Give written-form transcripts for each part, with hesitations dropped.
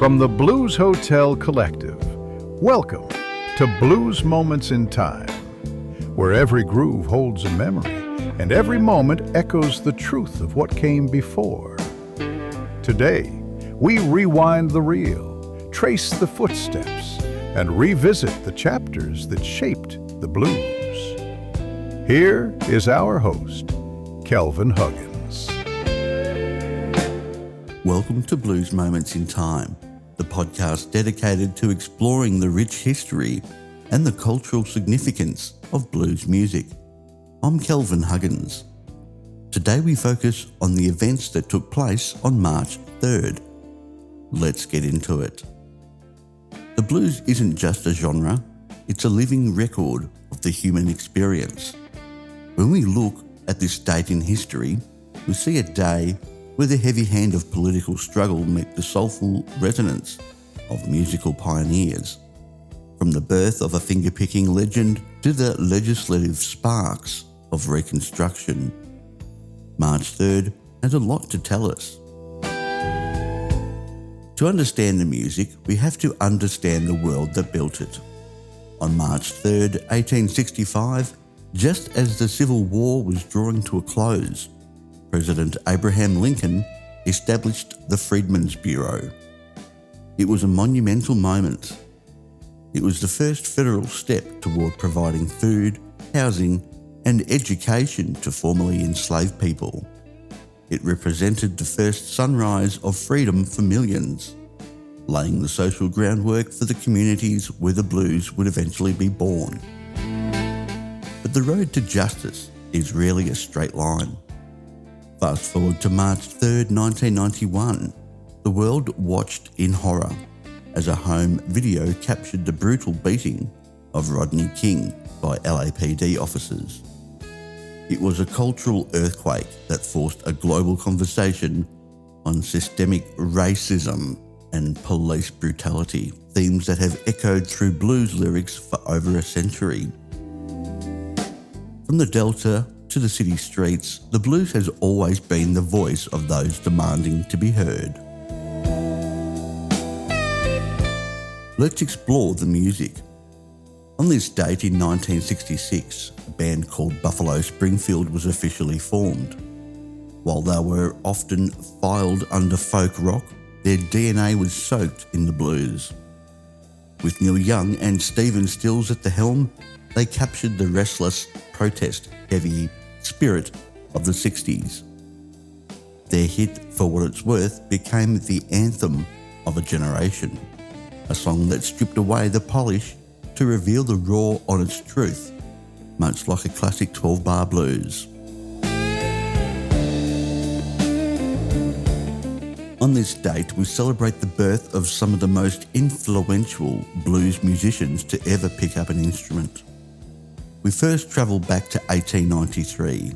From the Blues Hotel Collective, welcome to Blues Moments in Time, where every groove holds a memory and every moment echoes the truth of what came before. Today, we rewind the reel, trace the footsteps, and revisit the chapters that shaped the blues. Here is our host, Kelvin Huggins. Welcome to Blues Moments in Time, the podcast dedicated to exploring the rich history and the cultural significance of blues music. I'm Kelvin Huggins. Today we focus on the events that took place on March 3rd. Let's get into it. The blues isn't just a genre, it's a living record of the human experience. When we look at this date in history, we see a day where the heavy hand of political struggle met the soulful resonance of musical pioneers. From the birth of a fingerpicking legend to the legislative sparks of Reconstruction, March 3rd has a lot to tell us. To understand the music, we have to understand the world that built it. On March 3rd, 1865, just as the Civil War was drawing to a close, President Abraham Lincoln established the Freedmen's Bureau. It was a monumental moment. It was the first federal step toward providing food, housing, and education to formerly enslaved people. It represented the first sunrise of freedom for millions, laying the social groundwork for the communities where the blues would eventually be born. But the road to justice is rarely a straight line. Fast forward to March 3rd, 1991, the world watched in horror as a home video captured the brutal beating of Rodney King by LAPD officers. It was a cultural earthquake that forced a global conversation on systemic racism and police brutality, themes that have echoed through blues lyrics for over a century. From the Delta to the city streets, the blues has always been the voice of those demanding to be heard. Let's explore the music. On this date in 1966, a band called Buffalo Springfield was officially formed. While they were often filed under folk rock, their DNA was soaked in the blues. With Neil Young and Stephen Stills at the helm, they captured the restless, protest-heavy spirit of the 60s. Their hit, For What It's Worth, became the anthem of a generation, a song that stripped away the polish to reveal the raw, honest truth, much like a classic 12-bar blues. On this date, we celebrate the birth of some of the most influential blues musicians to ever pick up an instrument. We first travel back to 1893,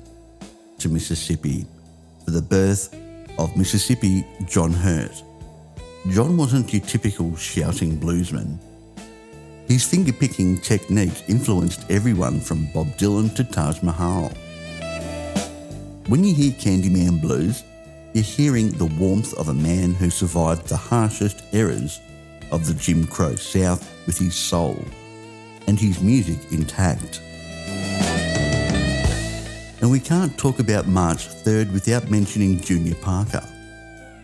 to Mississippi, for the birth of Mississippi John Hurt. John wasn't your typical shouting bluesman. His fingerpicking technique influenced everyone from Bob Dylan to Taj Mahal. When you hear Candyman Blues, you're hearing the warmth of a man who survived the harshest eras of the Jim Crow South with his soul and his music intact. And we can't talk about March 3rd without mentioning Junior Parker.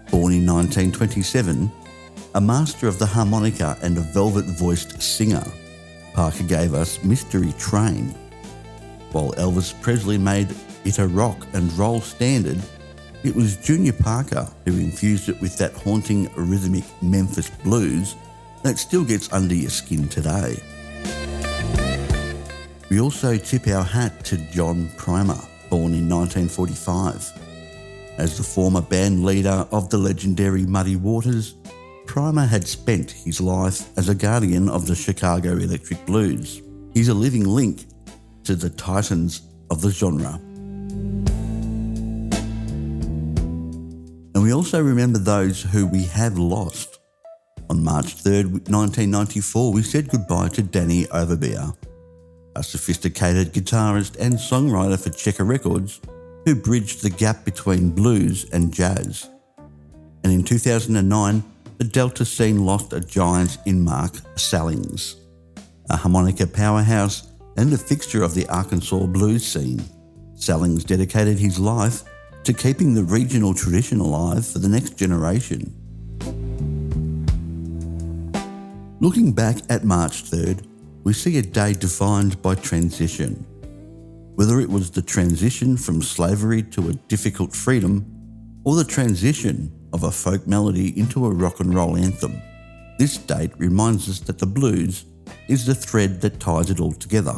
Born in 1927, a master of the harmonica and a velvet-voiced singer, Parker gave us Mystery Train. While Elvis Presley made it a rock and roll standard, it was Junior Parker who infused it with that haunting rhythmic Memphis blues that still gets under your skin today. We also tip our hat to John Primer, born in 1945. As the former band leader of the legendary Muddy Waters, Primer had spent his life as a guardian of the Chicago Electric Blues. He's a living link to the titans of the genre. And we also remember those who we have lost. On March 3rd, 1994, we said goodbye to Danny Overbear, a sophisticated guitarist and songwriter for Checker Records who bridged the gap between blues and jazz. And in 2009, the Delta scene lost a giant in Mark Salings, a harmonica powerhouse and a fixture of the Arkansas blues scene. Salings dedicated his life to keeping the regional tradition alive for the next generation. Looking back at March 3rd, we see a day defined by transition. Whether it was the transition from slavery to a difficult freedom, or the transition of a folk melody into a rock and roll anthem, this date reminds us that the blues is the thread that ties it all together.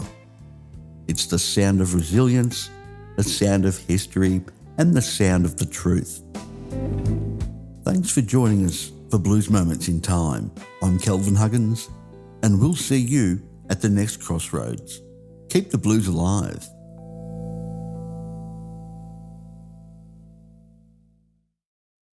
It's the sound of resilience, the sound of history, and the sound of the truth. Thanks for joining us for Blues Moments in Time. I'm Kelvin Huggins, and we'll see you at the next crossroads. Keep the blues alive.